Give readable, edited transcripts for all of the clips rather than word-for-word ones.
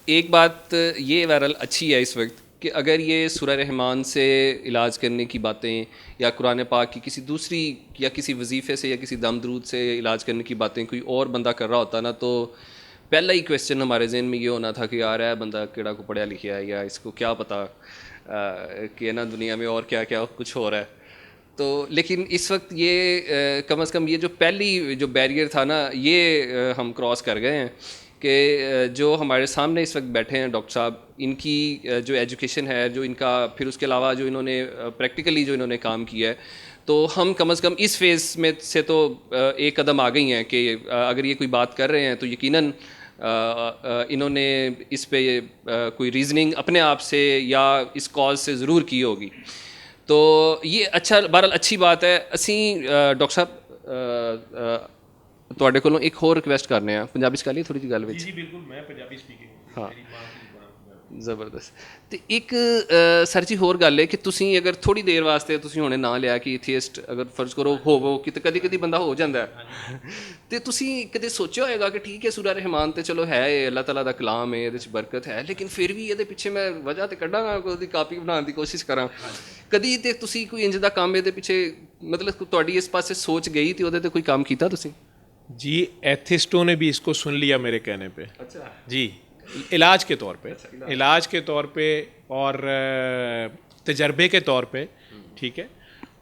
एक बात ये बहरहाल अच्छी है इस वक्त कि अगर ये सूरह रहमान से इलाज करने की बातें या कुरान पाक की किसी दूसरी या किसी वजीफ़े से या किसी दम दरूद से इलाज करने की बातें कोई और बंदा कर रहा होता ना, तो पहला ही क्वेश्चन हमारे जहन में ये होना था कि यार है बंदा केड़ा को पढ़ा लिखा है या इसको क्या पता कि ना दुनिया में और क्या क्या कुछ हो रहा है। तो लेकिन इस वक्त ये कम से कम ये जो पहली जो बैरियर था ना, ये हम क्रॉस कर गए हैं कि जो हमारे सामने इस वक्त बैठे हैं डॉक्टर साहब, इनकी जो एजुकेशन है, जो इनका फिर उसके अलावा जो इन्होंने प्रैक्टिकली जो इन्होंने काम किया है, तो हम कम से कम इस फेज़ में से तो एक कदम आ गई हैं कि अगर ये कोई बात कर रहे हैं तो यकीनन इन्होंने इस पे कोई रीज़निंग अपने आप से या इस कॉज से ज़रूर की होगी। तो ये अच्छा, बहरहाल अच्छी बात है। असी डॉक्टर साहब ਤੁਹਾਡੇ ਕੋਲੋਂ ਇੱਕ ਹੋਰ ਰਿਕਵੈਸਟ ਕਰਨੇ ਆ, ਪੰਜਾਬੀ 'ਚ ਕਰ ਲਈ ਥੋੜੀ ਜਿਹੀ ਗੱਲ ਵਿੱਚ। ਜੀ ਬਿਲਕੁਲ, ਮੈਂ ਪੰਜਾਬੀ ਸਪੀਕਿੰਗ ਹਾਂ, ਮੇਰੀ ਮਾਂ ਦੀ ਜ਼ੁਬਾਨ। ਜ਼ਬਰਦਸਤ। ਤੇ ਇੱਕ ਸਰ ਜੀ ਹੋਰ ਗੱਲ ਹੈ ਕਿ ਤੁਸੀਂ ਅਗਰ ਥੋੜੀ ਦੇਰ ਵਾਸਤੇ ਤੁਸੀਂ ਹੁਣੇ ਨਾਂ ਲਿਆ ਕਿ ਏਥੀਸਟ ਅਗਰ ਫਰਜ਼ ਕਰੋ ਹੋਵੋ, ਕਿਤੇ ਕਦੀ ਕਦੀ ਬੰਦਾ ਹੋ ਜਾਂਦਾ ਹੈ, ਤੇ ਤੁਸੀਂ ਕਦੇ ਸੋਚਿਆ ਹੋਏਗਾ ਕਿ ਠੀਕ ਹੈ ਸੂਰਾ ਰਹਿਮਾਨ ਤੇ ਚਲੋ ਹੈ, ਇਹ ਅੱਲਾਹ ਤਾਲਾ ਦਾ ਕਲਾਮ ਹੈ, ਇਹਦੇ 'ਚ ਬਰਕਤ ਹੈ, ਲੇਕਿਨ ਫਿਰ ਵੀ ਇਹਦੇ ਪਿੱਛੇ ਮੈਂ ਵਜ੍ਹਾ ਤੇ ਕੱਢਾਂਗਾ, ਉਹਦੀ ਕਾਪੀ ਬਣਾਉਣ ਦੀ ਕੋਸ਼ਿਸ਼ ਕਰਾਂ। ਕਦੀ ਤੇ ਤੁਸੀਂ ਕੋਈ ਇੰਜ ਦਾ ਕੰਮ ਇਹਦੇ ਪਿੱਛੇ, ਮਤਲਬ ਤੁਹਾਡੀ ਇਸ ਪਾਸੇ ਸੋਚ ਗਈ ਤੇ ਉਹਦੇ ਤੇ ਕੋਈ ਕੰਮ ਕੀਤਾ ਤੁਸੀਂ? जी, एथिस्टों ने भी इसको सुन लिया मेरे कहने पे। अच्छा जी, इलाज के तौर पे। अच्छा, इलाज के तौर पे और तजर्बे के तौर पे, ठीक है।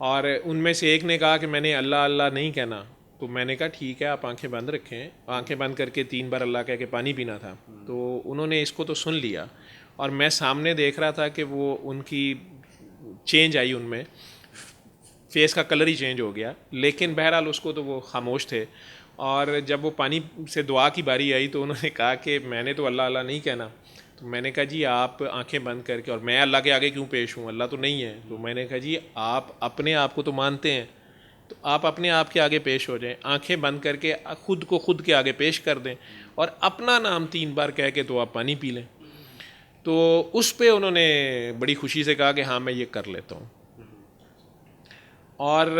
और उनमें से एक ने कहा कि मैंने अल्लाह अल्लाह नहीं कहना, तो मैंने कहा ठीक है, आप आंखें बंद रखें। आंखें बंद करके 3 बार अल्लाह कह के पानी पीना था। तो उन्होंने इसको तो सुन लिया और मैं सामने देख रहा था कि वो उनकी चेंज आई, उनमें फेस का कलर ही चेंज हो गया, लेकिन बहरहाल उसको तो वो खामोश थे। और जब वो पानी से दुआ की बारी आई तो उन्होंने कहा कि मैंने तो अल्लाह अल्लाह नहीं कहना। तो मैंने कहा जी आप आंखें बंद करके, और मैं अल्लाह के आगे क्यों पेश हूँ, अल्लाह तो नहीं है। तो मैंने कहा जी आप अपने आप को तो मानते हैं, तो आप अपने आप के आगे पेश हो जाएं, आंखें बंद करके ख़ुद को खुद के आगे पेश कर दें और अपना नाम 3 बार कह के तो आप पानी पी लें। तो उस पर उन्होंने बड़ी खुशी से कहा कि हाँ मैं ये कर लेता हूँ। और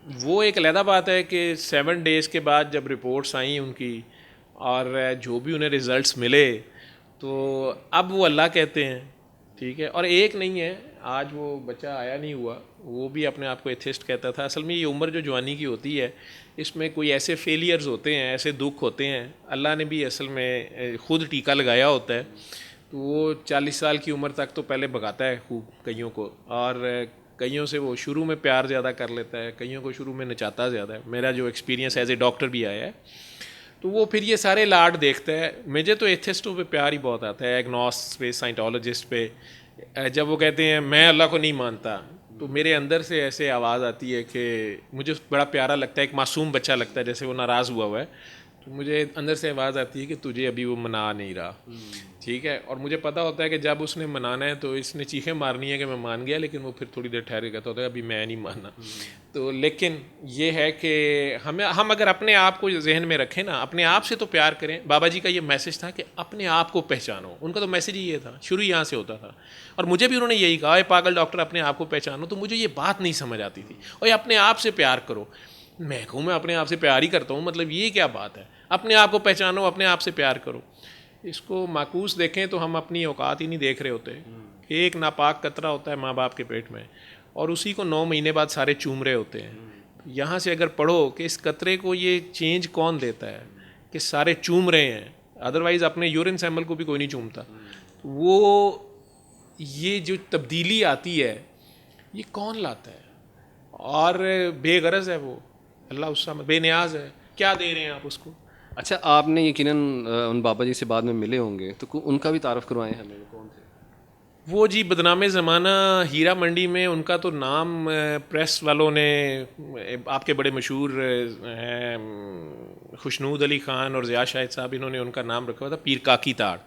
वो एक अलहदा बात है कि 7 डेज़ के बाद जब रिपोर्ट्स आई उनकी और जो भी उन्हें रिज़ल्ट्स मिले, तो अब वो अल्लाह कहते हैं, ठीक है। और एक नहीं है, आज वो बच्चा आया नहीं हुआ, वो भी अपने आप को एथिस्ट कहता था। असल में ये उम्र जो जवानी की होती है, इसमें कोई ऐसे फेलियर्स होते हैं, ऐसे दुख होते हैं, अल्लाह ने भी असल में ख़ुद टीका लगाया होता है। तो वो 40 साल की उम्र तक तो पहले भगाता है खूब कईयों को, और कईयों से वो शुरू में प्यार ज़्यादा कर लेता है, कईयों को शुरू में नचाता ज़्यादा है। मेरा जो एक्सपीरियंस एज ए डॉक्टर भी आया है, तो वो फिर ये सारे लाड देखता है। मुझे तो एथिस्टों पे प्यार ही बहुत आता है, एग्नोस्ट पे, साइंटोलॉजिस्ट पे। जब वो कहते हैं मैं अल्लाह को नहीं मानता, तो मेरे अंदर से ऐसे आवाज़ आती है कि मुझे बड़ा प्यारा लगता है, एक मासूम बच्चा लगता है, जैसे वो नाराज़ हुआ हुआ है, तो मुझे अंदर से आवाज़ आती है कि तुझे अभी वो मना नहीं रहा, ठीक है। और मुझे पता होता है कि जब उसने मनाना है तो इसने चीखें मारनी है कि मैं मान गया, लेकिन वो फिर थोड़ी देर ठहर के कहता होता है अभी मैं नहीं मानना। तो लेकिन ये है कि हम अगर अपने आप को जहन में रखें ना, अपने आप से तो प्यार करें। बाबा जी का ये मैसेज था कि अपने आप को पहचानो, उनका तो मैसेज ही ये था, शुरू यहाँ से होता था। और मुझे भी उन्होंने यही कहा, पागल डॉक्टर अपने आप को पहचानो। तो मुझे ये बात नहीं समझ आती थी, और अपने आप से प्यार करो। मैं कहूँ मैं अपने आप से प्यार ही करता हूँ, मतलब ये क्या बात है, अपने आप को पहचानो, अपने आप से प्यार करो। इसको माकूस देखें तो हम अपनी औकात ही नहीं देख रहे होते। एक नापाक कतरा होता है माँ बाप के पेट में, और उसी को 9 महीने बाद सारे चूम रहे होते हैं। यहाँ से अगर पढ़ो कि इस कतरे को ये चेंज कौन देता है कि सारे चूम रहे हैं, अदरवाइज़ अपने यूरिन सैंपल को भी कोई नहीं चूमता। वो ये जो तब्दीली आती है ये कौन लाता है, और बेगरज है वो, अल्लाह उसका बेनियाज है, क्या दे रहे हैं आप उसको। अच्छा, आपने यकीनन उन बाबा जी से बाद में मिले होंगे, तो उनका भी तारफ़ करवाएं हमें, कौन थे वो? जी बदनाम ज़माना हीरा मंडी में उनका तो नाम प्रेस वालों ने, आपके बड़े मशहूर हैं खुशनूद अली ख़ान और ज़िया शाहिद साहब, इन्होंने उनका नाम रखा हुआ था पीर काकी ताड़।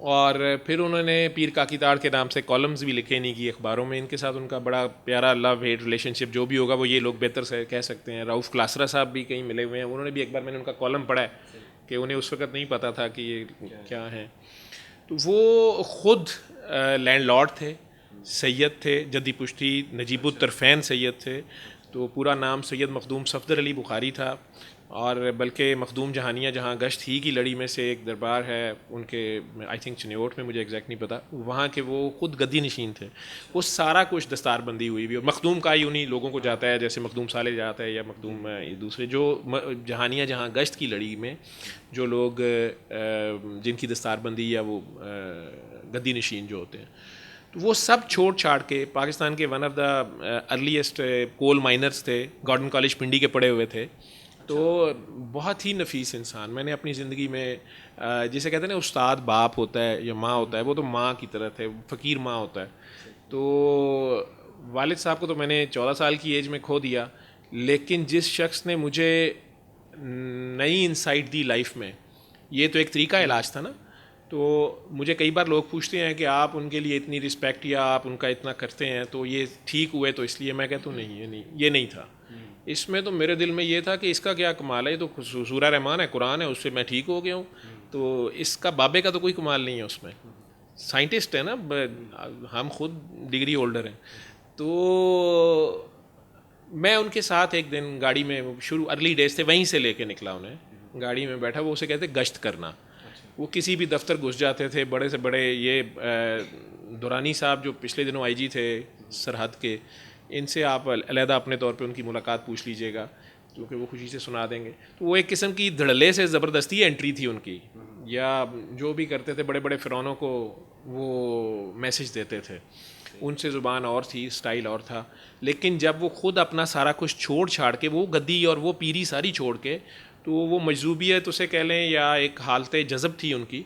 और फिर उन्होंने पीर काकी ताड़ के नाम से कॉलम्स भी लिखे नहीं की अखबारों में। इनके साथ उनका बड़ा प्यारा लव हेट रिलेशनशिप जो भी होगा वो ये लोग बेहतर से कह सकते हैं। रऊफ़ क्लासरा साहब भी कहीं मिले हुए हैं, उन्होंने भी एक बार, मैंने उनका कॉलम पढ़ा है कि उन्हें उस वक़्त नहीं पता था कि ये क्या है। तो वो ख़ुद लैंडलॉर्ड थे, सैयद थे, जद्दी पुश्ती नजीबुत तरफ़ैन सैयद थे। तो पूरा नाम सैयद मखदूम सफदर अली बुखारी था। और बल्कि मखदूम जहानिया जहाँ गश्त ही की लड़ी में से एक दरबार है उनके, आई थिंक चिन्योट में, मुझे एग्जैक्ट नहीं पता, वहाँ के वो ख़ुद गद्दी नशीन थे। वो सारा कुछ दस्तारबंदी हुई भी, और मखदूम का ही उन्हीं लोगों को जाता है, जैसे मखदूम साले जाता है या मखदूम दूसरे जो जहानिया जहाँ गश्त की लड़ी में जो लोग जिनकी दस्तारबंदी या वो गद्दी नशीन जो होते हैं, तो वो सब छोड़ छाड़ के पाकिस्तान के one of the earliest coal miners थे, गॉर्डन कॉलेज पिंडी के पढ़े हुए थे। तो बहुत ही नफीस इंसान मैंने अपनी ज़िंदगी में, जिसे कहते हैं ना उस्ताद बाप होता है या माँ होता है, वो तो माँ की तरह थे, फ़कीर माँ होता है। तो वालिद साहब को तो मैंने 14 साल की एज में खो दिया, लेकिन जिस शख्स ने मुझे नई इंसाइट दी लाइफ में, ये तो एक तरीका इलाज था ना। तो मुझे कई बार लोग पूछते हैं कि आप उनके लिए इतनी रिस्पेक्ट या आप उनका इतना करते हैं तो ये ठीक हुए, तो इसलिए मैं कहता हूँ नहीं, ये नहीं था। इसमें तो मेरे दिल में ये था कि इसका क्या कमाल है, तो सूरा रहमान है, कुरान है, उससे मैं ठीक हो गया हूँ, तो इसका बाबे का तो कोई कमाल नहीं है उसमें। साइंटिस्ट है ना, हम खुद डिग्री होल्डर हैं। तो मैं उनके साथ एक दिन गाड़ी में, शुरू अर्ली डेज थे, वहीं से लेके निकला उन्हें, गाड़ी में बैठा। वो उसे कहते गश्त करना। वो किसी भी दफ्तर घुस जाते थे, बड़े से बड़े, ये दुरानी साहब जो पिछले दिनों आईजी थे सरहद के, इनसे आप अलहदा अपने तौर पे उनकी मुलाकात पूछ लीजिएगा, क्योंकि वो खुशी से सुना देंगे। तो वो एक किस्म की धड़ल्ले से ज़बरदस्ती एंट्री थी उनकी, या जो भी करते थे बड़े बड़े फ़िरौनों को वो मैसेज देते थे, उनसे ज़ुबान और थी, स्टाइल और था। लेकिन जब वो ख़ुद अपना सारा कुछ छोड़ छाड़ के, वो गद्दी और वो पीरी सारी छोड़ के, तो वो मजजूबियत उसे कह लें या एक हालत जज़ब थी उनकी,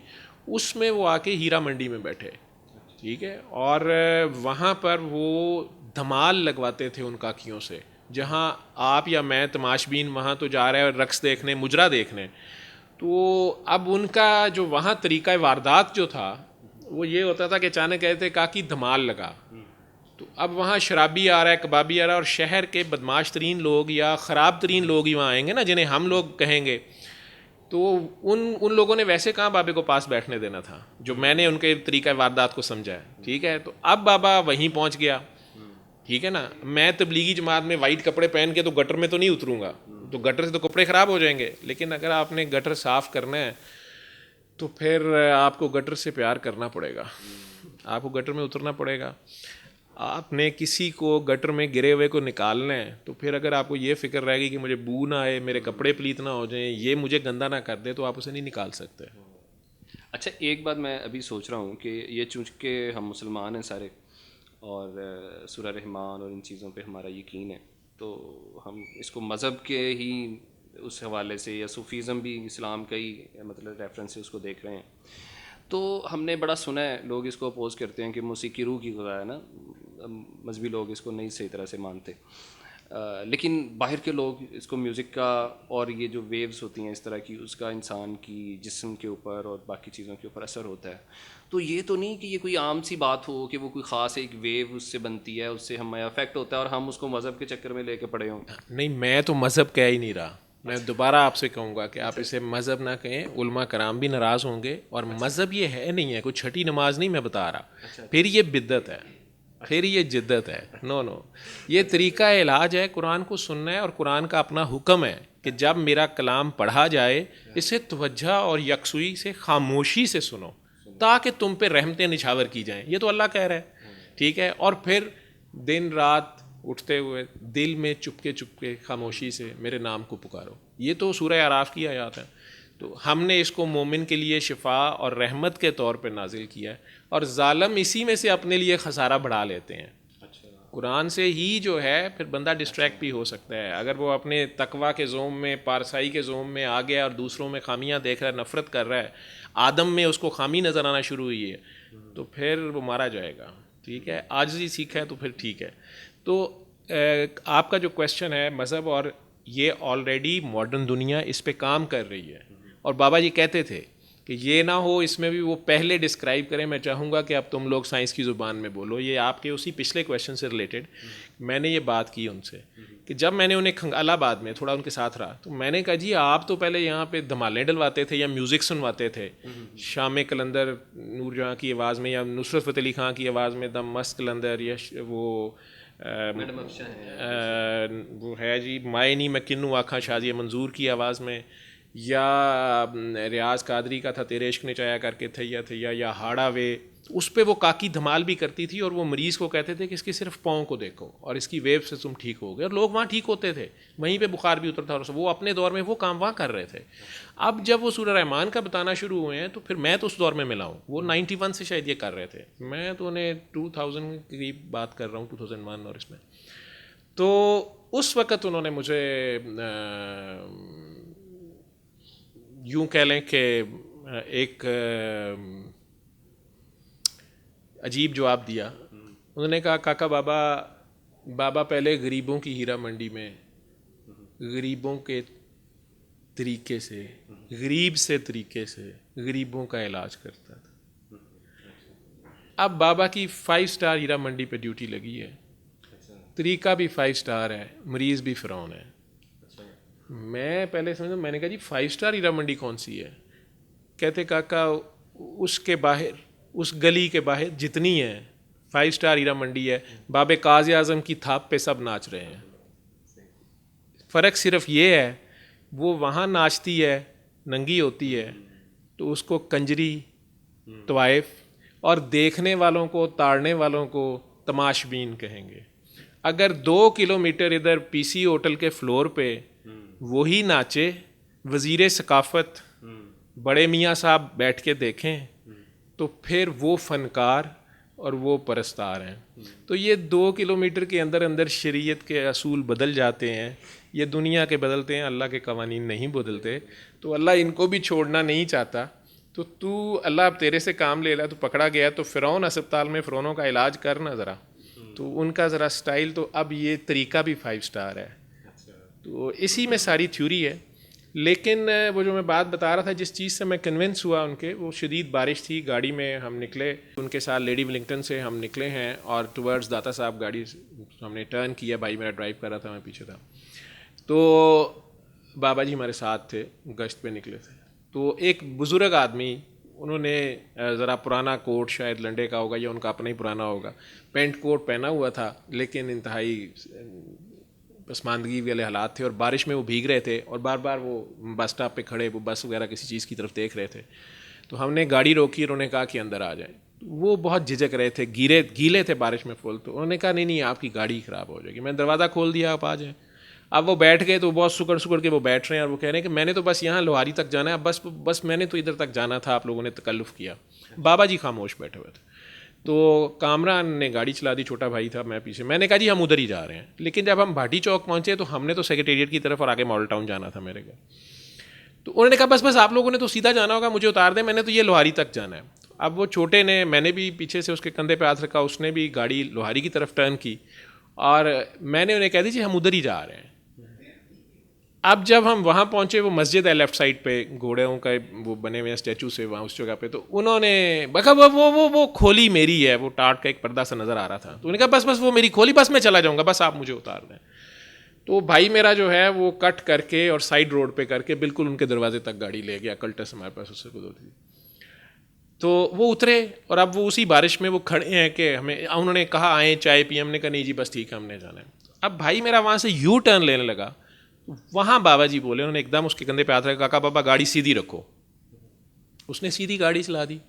उसमें वो आके हीरा मंडी में बैठे, ठीक है। और वहाँ पर वो धमाल लगवाते थे उन काकियों से, जहाँ आप या मैं तमाशबीन वहाँ तो जा रहे हैं रक्स देखने, मुजरा देखने। तो अब उनका जो वहाँ तरीक़ा वारदात जो था वो ये होता था कि अचानक कहते काकी धमाल लगा, तो अब वहाँ शराबी आ रहा है, कबाबी आ रहा है, और शहर के बदमाश तरीन लोग या ख़राब तरीन लोग ही वहाँ आएंगे ना, जिन्हें हम लोग कहेंगे। तो उन लोगों ने वैसे कहाँ बाबे को पास बैठने देना था, जो मैंने उनके तरीक़ा वारदात को समझा है, ठीक है। तो अब बाबा वहीं पहुँच गया, ठीक है ना। मैं तबलीगी जमात में वाइट कपड़े पहन के तो गटर में तो नहीं उतरूँगा, तो गटर से तो कपड़े ख़राब हो जाएंगे। लेकिन अगर आपने गटर साफ़ करना है तो फिर आपको गटर से प्यार करना पड़ेगा, आपको गटर में उतरना पड़ेगा। आपने किसी को गटर में गिरे हुए को निकालना है, तो फिर अगर आपको ये फ़िक्र रहेगी कि मुझे बू ना आए, मेरे कपड़े पलीत ना हो जाएं, ये मुझे गंदा ना कर दे, तो आप उसे नहीं निकाल सकते। अच्छा, एक बात मैं अभी सोच रहा हूँ कि ये चूँकि हम मुसलमान हैं सारे, और सूरह रहमान और इन चीज़ों पे हमारा यकीन है, तो हम इसको मज़हब के ही उस हवाले से, या सूफ़ीज़म भी इस्लाम का ही मतलब रेफरेंस से उसको देख रहे हैं। तो हमने बड़ा सुना है, लोग इसको अपोज़ करते हैं कि मौसीकी रूह की ग़िज़ा है ना, मजहबी लोग इसको नहीं सही तरह से मानते। लेकिन बाहर के लोग इसको म्यूज़िक का, और ये जो वेव्स होती हैं इस तरह की, उसका इंसान की जिस्म के ऊपर और बाकी चीज़ों के ऊपर असर होता है। तो ये तो नहीं कि ये कोई आम सी बात हो कि वो कोई ख़ास एक वेव उससे बनती है, उससे हमें अफेक्ट होता है और हम उसको मज़हब के चक्कर में लेके पड़े हों। नहीं, मैं तो मज़हब कह ही नहीं रहा। मैं दोबारा आपसे कहूँगा कि आप इसे मज़हब ना कहें, उलमा कराम भी नाराज़ होंगे। और मज़हब ये है नहीं है, कोई छठी नमाज नहीं मैं बता रहा, फिर ये बिद्दत है, फिर ये जिद्दत है। नो, ये तरीक़ा इलाज है, कुरान को सुनना है, और कुरान का अपना हुक्म है कि जब मेरा कलाम पढ़ा जाए, इसे तवज्जो और यकसुई से, खामोशी से सुनो, ताकि तुम पे रहमतें निछावर की जाएं। ये तो अल्लाह कह रहा है, ठीक है। और फिर दिन रात उठते हुए दिल में चुपके खामोशी से मेरे नाम को पुकारो, ये तो सूरह आराफ की आयत है। तो हमने इसको मोमिन के लिए शिफा और रहमत के तौर पे नाजिल किया है, और जालिम इसी में से अपने लिए खसारा बढ़ा लेते हैं। कुरान से ही जो है फिर बंदा डिस्ट्रैक्ट भी हो सकता है। अगर वो अपने तकवा के जोम में, पारसाई के जोम में आ गया और दूसरों में खामियां देख रहा है, नफ़रत कर रहा है, आदम में उसको खामी नज़र आना शुरू हुई है, तो फिर वो मारा जाएगा, ठीक है। आजिज़ी सीखा है तो फिर ठीक है। तो आपका जो क्वेश्चन है मज़हब, और ये ऑलरेडी मॉडर्न दुनिया इस पे काम कर रही है। और बाबा जी कहते थे कि ये ना हो इसमें भी वो पहले डिस्क्राइब करें, मैं चाहूँगा कि अब तुम लोग साइंस की ज़ुबान में बोलो। ये आपके उसी पिछले क्वेश्चन से रिलेटेड मैंने ये बात की उनसे कि जब मैंने उन्हें खंगालाबाद में थोड़ा उनके साथ रहा तो मैंने कहा जी आप तो पहले यहाँ पे धमालें डलवाते थे या म्यूज़िक सुनवाते थे, शाम कलंदर नूरजहाँ की आवाज़ में या नुसरत फ़तेह अली खां की आवाज़ में दम मस्त कलंदर, या वो है जी माए नी मैं किन्नू आखा शाजिया मंजूर की आवाज़ में, या रियाज कादरी का था तेरे इश्क ने चाया करके थैया या हाड़ा वे, उस पे वो काकी धमाल भी करती थी और वो मरीज़ को कहते थे कि इसके सिर्फ पाँव को देखो और इसकी वेव से तुम ठीक हो गए, और लोग वहाँ ठीक होते थे, वहीं पे बुखार भी उतरता, और वो अपने दौर में वो काम वहाँ कर रहे थे। अब जब वो सूरह रहमान का बताना शुरू हुए हैं तो फिर मैं तो उस दौर में मिला हूँ, वो 91 से शायद ये कर रहे थे, मैं तो उन्हें 2000 के करीब बात कर रहा हूँ, 2001 और इसमें। तो उस वक़्त उन्होंने मुझे यूँ कह लें कि एक अजीब जवाब दिया। उन्होंने कहा काका बाबा पहले गरीबों की हीरा मंडी में गरीबों के तरीके से, गरीब से तरीके से गरीबों का इलाज करता था। अब बाबा की 5 स्टार हीरा मंडी पे ड्यूटी लगी है, तरीका भी 5 स्टार है, मरीज़ भी फ़िरौन है। मैं पहले समझा, मैंने कहा जी 5 स्टार हीरा मंडी कौन सी है? कहते काका उसके बाहर, उस गली के बाहर जितनी है 5 स्टार हीरा मंडी है, बाबे काज़ी आज़म की थाप पे सब नाच रहे हैं। फ़र्क सिर्फ ये है वो वहाँ नाचती है, नंगी होती है, तो उसको कंजरी, तवाइफ, और देखने वालों को, ताड़ने वालों को तमाशबीन कहेंगे। अगर 2 किलोमीटर इधर पीसी होटल के फ्लोर पे वही नाचे, वज़ीर सकाफ़त बड़े मियाँ साहब बैठ के देखें, तो फिर वो फ़नकार और वो परस्तार हैं। तो ये 2 किलोमीटर के अंदर अंदर शरीयत के असूल बदल जाते हैं, ये दुनिया के बदलते हैं, अल्लाह के कवानीन नहीं बदलते। तो अल्लाह इनको भी छोड़ना नहीं चाहता। तो तू अल्लाह अब तेरे से काम ले ला, तो पकड़ा गया तो फ़िरौन अस्पताल में फ़िरौनों का इलाज करना ज़रा, तो उनका ज़रा स्टाइल, तो अब ये तरीका भी 5 स्टार है। तो इसी में सारी थ्योरी है। लेकिन वो जो मैं बात बता रहा था, जिस चीज़ से मैं कन्विंस हुआ उनके, वो शदीद बारिश थी, गाड़ी में हम निकले उनके साथ, लेडी विलिंगटन से हम निकले हैं और टुवर्ड्स दाता साहब गाड़ी हमने टर्न किया, भाई मेरा ड्राइव कर रहा था, मैं पीछे था। तो बाबा जी हमारे साथ थे, गश्त पे निकले थे। तो एक बुज़ुर्ग आदमी, उन्होंने ज़रा पुराना कोट, शायद लंडे का होगा या उनका अपना ही पुराना होगा, पेंट कोट पहना हुआ था, लेकिन इंतहाई पसमानदगी वाले हालात थे और बारिश में वो भीग रहे थे और बार बार वो बस स्टॉप पे खड़े, वो बस वगैरह किसी चीज़ की तरफ देख रहे थे। तो हमने गाड़ी रोकी और उन्होंने कहा कि अंदर आ जाए। वो बहुत झिझक रहे थे, गीले थे बारिश में फुल। तो उन्होंने कहा नहीं आपकी गाड़ी ख़राब हो जाएगी। मैंने दरवाज़ा खोल दिया, आप आ जाएँ। अब वो बैठ गए, तो बहुत सुकड़ के वो बैठ रहे हैं और वो कह रहे हैं कि मैंने तो बस यहाँ लोहारी तक जाना है, बस मैंने तो इधर तक जाना था, आप लोगों ने तकल्लुफ़ किया। बाबा जी खामोश बैठे हुए थे। तो कामरान ने गाड़ी चला दी, छोटा भाई था, मैं पीछे। मैंने कहा जी हम उधर ही जा रहे हैं। लेकिन जब हम भाटी चौक पहुँचे तो हमने तो सेक्रेटेरिएट की तरफ और आगे मॉडल टाउन जाना था मेरे घर। तो उन्होंने कहा बस आप लोगों ने तो सीधा जाना होगा, मुझे उतार दें, मैंने तो ये लोहारी तक जाना है। अब वो छोटे ने, मैंने भी पीछे से उसके कंधे पे हाथ रखा, उसने भी गाड़ी लोहारी की तरफ टर्न की और मैंने उन्हें कह दी हम उधर ही जा रहे हैं। अब जब हम वहाँ पहुँचे, वो मस्जिद है लेफ़्ट साइड पे, घोड़ों का वो बने हुए हैं स्टैचू से वहाँ उस जगह पे। तो उन्होंने बका वो खोली मेरी है, वो टाट का एक पर्दा सा नज़र आ रहा था। तो उन्होंने कहा बस वो मेरी खोली, बस मैं चला जाऊँगा, बस आप मुझे उतार दें। तो भाई मेरा जो है वो कट करके और साइड रोड पे करके बिल्कुल उनके दरवाजे तक गाड़ी ले गया। कल्टस हमारे पास उससे गुजर थी। तो वो उतरे और अब वो उसी बारिश में वो खड़े हैं कि हमें, उन्होंने कहा आए चाय पिए, हमने कहा नहीं जी बस ठीक है हमने जाना है। अब भाई मेरा वहाँ से यू टर्न लेने लगा, वहाँ बाबा जी बोले, उन्होंने एकदम उसके कंधे पे हाथ रखा, काका बाबा गाड़ी सीधी रखो। उसने सीधी गाड़ी चला दी।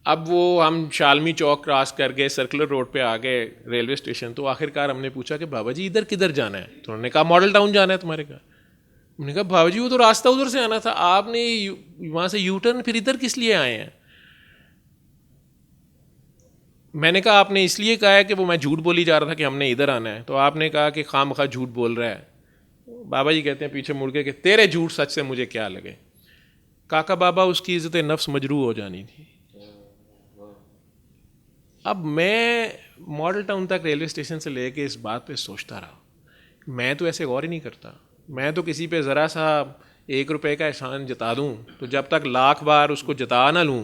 अब वो हम शालमी चौक क्रॉस कर गए, सर्कुलर रोड पे आ गए रेलवे स्टेशन। तो आखिरकार हमने पूछा कि बाबा जी इधर किधर जाना है? तो उन्होंने कहा मॉडल टाउन जाना है तुम्हारे घर। हमने कहा बाबा जी वो तो रास्ता उधर से आना था, आपने वहाँ से यू टर्न फिर इधर किस लिए आए हैं? मैंने कहा आपने इसलिए कहा है कि वो मैं झूठ बोली जा रहा था कि हमने इधर आना है, तो आपने कहा कि खामखा झूठ बोल रहा है। बाबा जी कहते हैं पीछे मुड़ के कि तेरे झूठ सच से मुझे क्या लगे। काका बाबा उसकी इज्जत नफ्स मजरू हो जानी थी। अब मैं मॉडल टाउन तक रेलवे स्टेशन से लेके इस बात पे सोचता रहा, मैं तो ऐसे गौर ही नहीं करता, मैं तो किसी पे ज़रा सा 1 रुपए का एहसान जता दूँ, तो जब तक लाख बार उसको जता ना लूँ,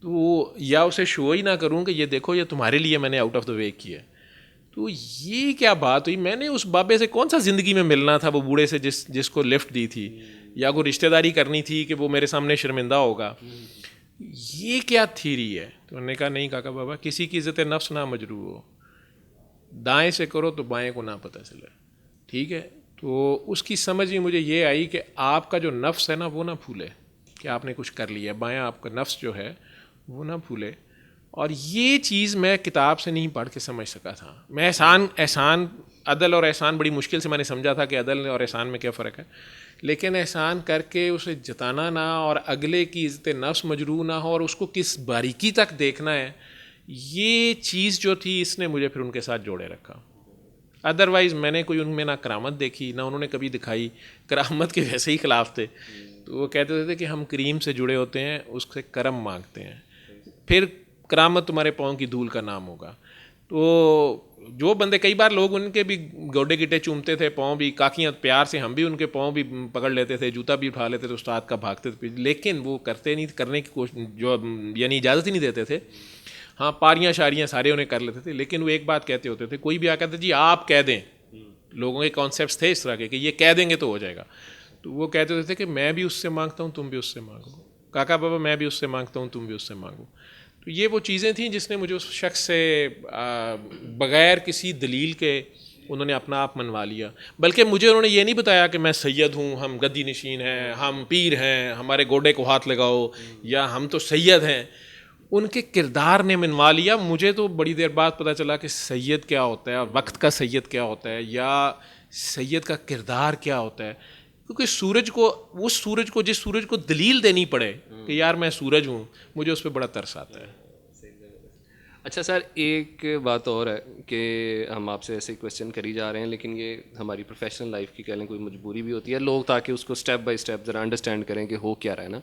तो या उसे शो ही ना करूँ कि ये देखो ये तुम्हारे लिए मैंने आउट ऑफ द वे किया, तो ये क्या बात हुई। मैंने उस बाबे से कौन सा ज़िंदगी में मिलना था, वो बूढ़े से जिसको लिफ्ट दी थी, या कोई रिश्तेदारी करनी थी कि वो मेरे सामने शर्मिंदा होगा। ये क्या थीरी है? तो उन्होंने कहा नहीं काका बाबा, किसी की इज़्ज़त नफ्स ना मजरू हो, दाएं से करो तो बाएं को ना पता चले, ठीक है। तो उसकी समझ ही मुझे ये आई कि आपका जो नफ्स है ना वो ना फूले कि आपने कुछ कर लिया, बायां आपका नफ्स जो है वो ना फूले। और ये चीज़ मैं किताब से नहीं पढ़ के समझ सका था। मैं एहसान अदल और एहसान बड़ी मुश्किल से मैंने समझा था कि अदल और एहसान में क्या फ़र्क है, लेकिन एहसान करके उसे जताना ना और अगले की इज़्ज़त नफ्स मजरू ना हो और उसको किस बारीकी तक देखना है, ये चीज़ जो थी इसने मुझे फिर उनके साथ जोड़े रखा। अदरवाइज़ मैंने कोई उनमें ना करामत देखी, ना उन्होंने कभी दिखाई, करामत के वैसे ही ख़िलाफ़ थे। तो वो कहते थे कि हम करीम से जुड़े होते हैं, उससे करम मांगते हैं, फिर करामत तुम्हारे पाँव की धूल का नाम होगा। तो जो बंदे, कई बार लोग उनके भी गोडे गिट्टे चूमते थे, पाँव भी, काकियाँ प्यार से हम भी उनके पाँव भी पकड़ लेते थे, जूता भी उठा लेते थे, उस्ताद का भागते थे, लेकिन वो करते नहीं, करने की कोशिश जो यानी इजाज़त ही नहीं देते थे। हाँ, पारियाँ शारियाँ सारे उन्हें कर लेते थे, लेकिन वो एक बात कहते होते थे, कोई भी आ कहते जी आप कह दें, लोगों के कॉन्सेप्ट्स थे इस तरह के कि ये कह देंगे तो हो जाएगा। तो वो कहते होते थे कि मैं भी उससे मांगता हूँ, तुम भी उससे मांगो, काका बाबा मैं भी उससे मांगता हूँ, तुम भी उससे मांगो। तो ये वो चीज़ें थीं जिसने मुझे उस शख्स से बग़ैर किसी दलील के उन्होंने अपना आप मनवा लिया। बल्कि मुझे उन्होंने ये नहीं बताया कि मैं सैयद हूँ, हम गद्दी नशीन हैं, हम पीर हैं, हमारे गोडे को हाथ लगाओ, या हम तो सैयद हैं। उनके किरदार ने मनवा लिया। मुझे तो बड़ी देर बाद पता चला कि सैयद क्या होता है और वक्त का सैयद क्या होता है, या सैयद का किरदार क्या होता है। क्योंकि सूरज को, उस सूरज को, जिस सूरज को दलील देनी पड़े कि यार मैं सूरज हूँ, मुझे उस पर बड़ा तरस आता है। अच्छा सर, एक बात और है कि हम आपसे ऐसे क्वेश्चन करी जा रहे हैं, लेकिन ये हमारी प्रोफेशनल लाइफ की कह लें कोई मजबूरी भी होती है, लोग ताकि उसको स्टेप बाय स्टेप ज़रा अंडरस्टैंड करें कि हो क्या रहा है ना।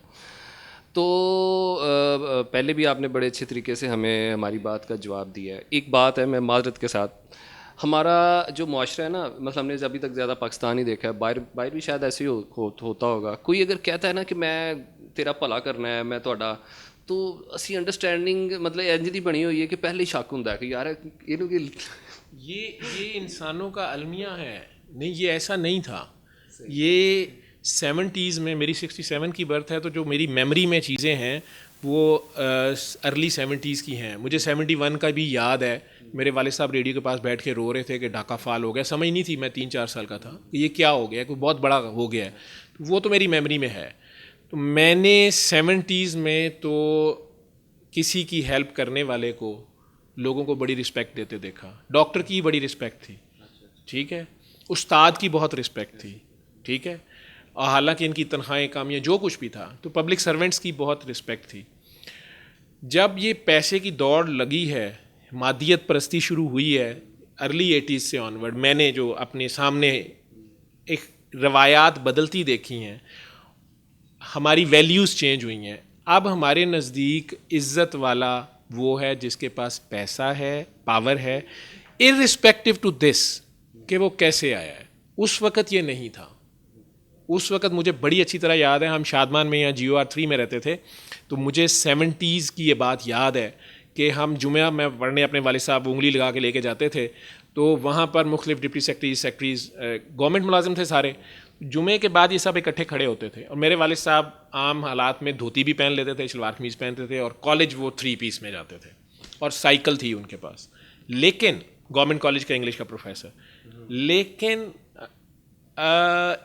तो पहले भी आपने बड़े अच्छे तरीके से हमें हमारी बात का जवाब दिया है। एक बात है, मैं माजरत के साथ, हमारा जो मुआशरा है ना, मतलब हमने अभी तक ज़्यादा पाकिस्तान ही देखा है, बाहर भी शायद ऐसे ही होता होगा। कोई अगर कहता है ना कि मैं तेरा भला करना है, मैं ਤੁਹਾਡਾ, तो असी अंडरस्टैंडिंग मतलब इंज दी बनी हुई है कि पहले ही शक होंदा है कि यार इहनूं कि ये इंसानों का अलमिया है। नहीं, ये ऐसा नहीं था। ये 70s में, मेरी 67 की बर्थ है, तो जो मेरी मेमोरी में चीज़ें हैं वो अर्ली 70s की हैं। मुझे 71 का भी याद है, मेरे वाले साहब रेडियो के पास बैठ के रो रहे थे कि ढाका फाल हो गया। समझ नहीं थी, मैं 3-4 साल का था कि ये क्या हो गया, कोई बहुत बड़ा हो गया है। वो तो मेरी मेमोरी में है। तो मैंने 70s में तो किसी की हेल्प करने वाले को, लोगों को बड़ी रिस्पेक्ट देते देखा। डॉक्टर की बड़ी रिस्पेक्ट थी, ठीक है, उस्ताद की बहुत रिस्पेक्ट थी, ठीक है, और हालांकि इनकी तनख्वाहें कामियाँ जो कुछ भी था, तो पब्लिक सर्वेंट्स की बहुत रिस्पेक्ट थी। जब ये पैसे की दौड़ लगी है, मादियत परस्ती शुरू हुई है अर्ली 80s से ऑनवर्ड, मैंने जो अपने सामने एक रवायात बदलती देखी हैं, हमारी वैल्यूज़ चेंज हुई हैं। अब हमारे नज़दीक इज़्ज़त वाला वो है जिसके पास पैसा है, पावर है, इर्रिस्पेक्टिव टू दिस कि वो कैसे आया है। उस वक़्त ये नहीं था। उस वक़्त मुझे बड़ी अच्छी तरह याद है, हम शादमान में या GOR3 में रहते थे, तो मुझे 70s की ये बात याद है कि हम जुम्या में पढ़ने अपने वाले साहब उंगली लगा के लेके जाते थे, तो वहाँ पर मुख्तलिफ डिप्टी सेक्रेटरीज़ गवर्नमेंट मुलाजिम थे सारे। जुमे के बाद ये सब इकट्ठे खड़े होते थे, और मेरे वालिद साहब आम हालात में धोती भी पहन लेते थे, शलवार कमीज़ पहनते थे, और कॉलेज वो 3 पीस में जाते थे, और साइकिल थी उनके पास, लेकिन गवर्नमेंट कॉलेज का इंग्लिश का प्रोफेसर। लेकिन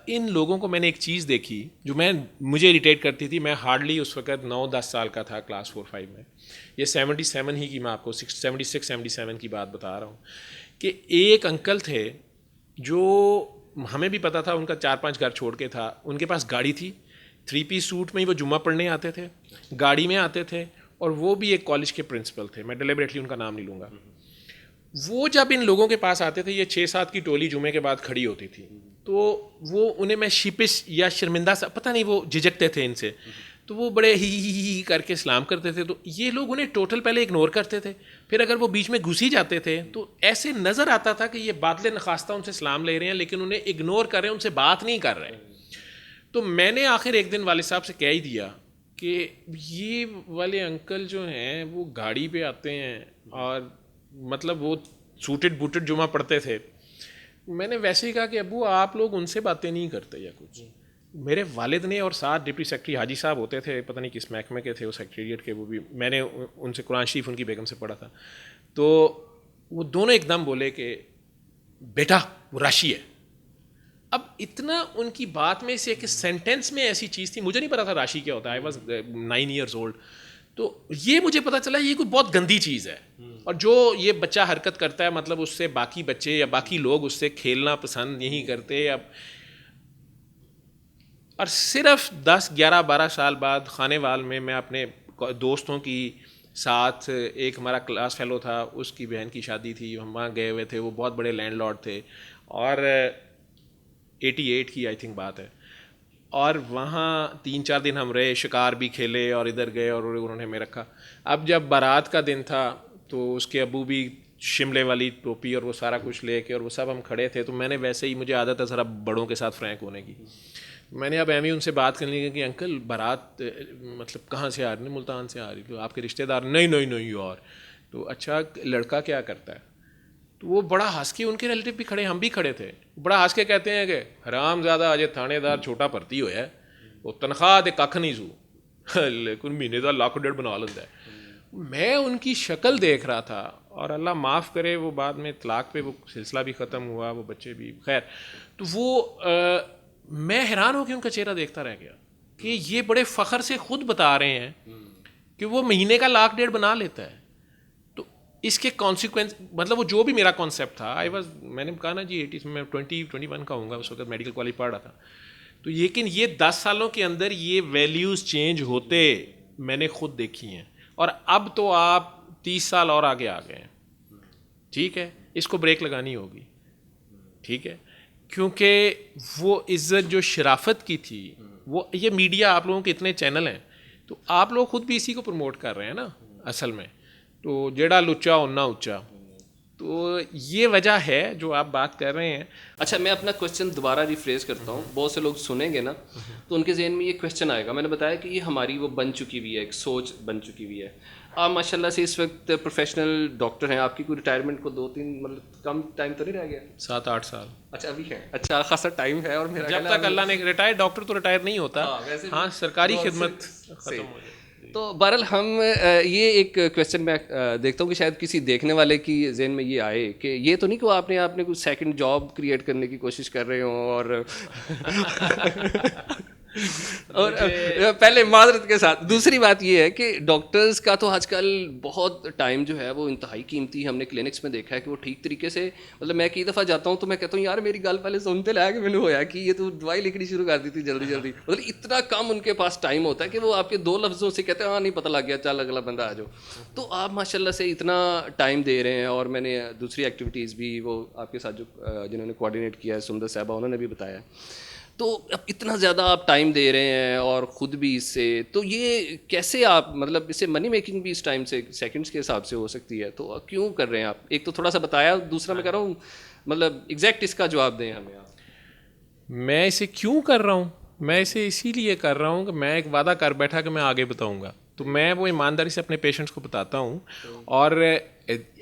इन लोगों को मैंने एक चीज़ देखी जो मुझे इरिटेट करती थी। मैं हार्डली उस वक़्त 9-10 साल का था, क्लास 4-5 में। ये 77 ही की, मैं आपको 76-77 की बात बता रहा हूँ, कि एक अंकल थे जो हमें भी पता था, उनका 4-5 घर छोड़ के था, उनके पास गाड़ी थी, 3 पीस सूट में ही वो जुम्मा पढ़ने आते थे, गाड़ी में आते थे, और वो भी एक कॉलेज के प्रिंसिपल थे, मैं डिलिबरेटली उनका नाम नहीं लूँगा। वो जब इन लोगों के पास आते थे, ये 6-7 की टोली जुमे के बाद खड़ी होती थी, तो वो उन्हें मैं शिपिश या शर्मिंदा सा, पता नहीं, वो झिझकते थे इनसे, तो वो बड़े ही करके सलाम करते थे। तो ये लोग उन्हें टोटल पहले इग्नोर करते थे, फिर अगर वो बीच में घुस ही जाते थे तो ऐसे नज़र आता था कि ये बादल नखास्ता उनसे सलाम ले रहे हैं, लेकिन उन्हें इग्नोर कर रहे हैं, उनसे बात नहीं कर रहे हैं। तो मैंने आखिर एक दिन वाले साहब से कह ही दिया कि ये वाले अंकल जो हैं वो गाड़ी पे आते हैं और मतलब वो सूटेड बूटेड जुमा पढ़ते थे। मैंने वैसे ही कहा कि अबू आप लोग उनसे बातें नहीं करते या कुछ। मेरे वालिद ने और साथ डिप्टी सेक्रेटरी हाजी साहब होते थे, पता नहीं किस महकमे के थे वो, सेक्रेटरीट के, वो भी मैंने उनसे कुरान शरीफ उनकी बेगम से पढ़ा था। तो वो दोनों एकदम बोले कि बेटा वो राशि है। अब इतना उनकी बात में से एक सेंटेंस में ऐसी चीज़ थी, मुझे नहीं पता था राशि क्या होता है। I was 9 years old। तो ये मुझे पता चला ये कोई बहुत गंदी चीज़ है, और जो ये बच्चा हरकत करता है मतलब उससे बाकी बच्चे या बाकी लोग उससे खेलना पसंद नहीं करते। अब और सिर्फ 10, 11, 12 साल बाद खानेवाल में मैं अपने दोस्तों की साथ, एक हमारा क्लास फेलो था उसकी बहन की शादी थी, हम वहाँ गए हुए थे। वो बहुत बड़े लैंडलॉर्ड थे और 88 की आई थिंक बात है। और वहाँ 3-4 दिन हम रहे, शिकार भी खेले और इधर गए और उन्होंने हमें रखा। अब जब बारात का दिन था तो उसके अबू भी शिमले वाली टोपी और वो सारा कुछ लेके, और वो सब हम खड़े थे। तो मैंने वैसे ही, मुझे आदत है ज़रा बड़ों के साथ फ्रैंक होने की, मैंने अब एम उनसे बात करने लगी कि अंकल बारात मतलब कहाँ से आ रही है? मुल्तान से आ रही। तो आपके रिश्तेदार? नहीं नहीं नहीं यार। तो अच्छा लड़का क्या करता है? तो वो बड़ा हंस के, उनके रिलेटिव भी खड़े, हम भी खड़े थे, बड़ा हंस के कहते हैं कि हराम ज़्यादा अजय थानेदार छोटा भर्ती होया है, वो तनख्वाह दे कख नहीं सू लेकिन महीने का लाख डेढ़ बना लेता है। मैं उनकी शक्ल देख रहा था, और अल्लाह माफ़ करे वो बाद में तलाक पे वो सिलसिला भी ख़त्म हुआ, वो बच्चे भी खैर। तो वो मैं हैरान हो के उनका चेहरा देखता रह गया कि ये बड़े फ़ख्र से ख़ुद बता रहे हैं कि वो महीने का लाख डेढ़ बना लेता है। तो इसके कॉन्सिक्वेंस, मतलब वो जो भी मेरा कॉन्सेप्ट था, आई वॉज, मैंने कहा ना जी 80 में 21 का होऊंगा, उस वक्त मेडिकल कॉलेज पढ़ रहा था। तो लेकिन ये 10 सालों के अंदर ये वैल्यूज़ चेंज होते मैंने खुद देखी हैं। और अब तो आप 30 साल और आगे आ गए हैं, ठीक है, इसको ब्रेक लगानी होगी, ठीक है, क्योंकि वो इज़्ज़त जो शराफत की थी, वो ये मीडिया, आप लोगों के इतने चैनल हैं, तो आप लोग खुद भी इसी को प्रमोट कर रहे हैं ना असल में। तो जेड़ा लुच्चा उन्ना ऊंचा, तो ये वजह है जो आप बात कर रहे हैं। अच्छा, मैं अपना क्वेश्चन दोबारा रिफ्रेज करता हूँ। बहुत से लोग सुनेंगे ना तो उनके जहन में ये क्वेश्चन आएगा। मैंने बताया कि ये हमारी वो बन चुकी हुई है, एक सोच बन चुकी हुई है। आप माशाल्लाह से इस वक्त प्रोफेशनल डॉक्टर हैं, आपकी कोई रिटायरमेंट को 2-3 मतलब कम टाइम तो नहीं रह गया? 7-8 साल। अच्छा अभी है, अच्छा खासा टाइम है। और मेरा जब तक अल्लाह ने, रिटायर डॉक्टर तो रिटायर नहीं होता, हाँ सरकारी खिदमत खत्म हो जाए। तो बहरहाल हम ये एक क्वेश्चन मैं देखता हूँ कि शायद किसी देखने वाले की जहन में ये आए कि ये तो नहीं कि आपने कुछ सेकंड जॉब क्रिएट करने की कोशिश कर रहे हो और और पहले माजरत के साथ दूसरी बात ये है कि डॉक्टर्स का तो आजकल बहुत टाइम जो है वो इंतहाई कीमती। हमने क्लिनिक्स में देखा है कि वो ठीक तरीके से, मतलब मैं कई दफ़ा जाता हूँ तो मैं कहता हूँ यार मेरी गल पहले सुनते लाया कि मैंने होया कि ये तो दवाई लिखनी शुरू कर दी थी जल्दी जल्दी। मतलब इतना कम उनके पास टाइम होता है कि वो आपके 2 लफ्ज़ों से कहते हैं हाँ नहीं पता लग गया, चल अगला बंदा आ जाओ। तो आप माशाल्लाह से इतना टाइम दे रहे हैं। और मैंने दूसरी एक्टिविटीज़ भी वो आपके साथ जो जिन्होंने कोऑर्डिनेट किया है, सुंदर साहबा, उन्होंने भी बताया। तो अब इतना ज़्यादा आप टाइम दे रहे हैं और ख़ुद भी इससे, तो ये कैसे आप, मतलब इससे मनी मेकिंग भी इस टाइम से सेकंड्स के हिसाब से हो सकती है, तो क्यों कर रहे हैं आप? एक तो थोड़ा सा बताया, दूसरा मैं कह रहा हूँ मतलब एग्जैक्ट इसका जवाब दें हमें आप। मैं इसे क्यों कर रहा हूँ? मैं इसे इसीलिए कर रहा हूँ कि मैं एक वादा कर बैठा कि मैं आगे बताऊँगा, तो मैं वो ईमानदारी से अपने पेशेंट्स को बताता हूँ। और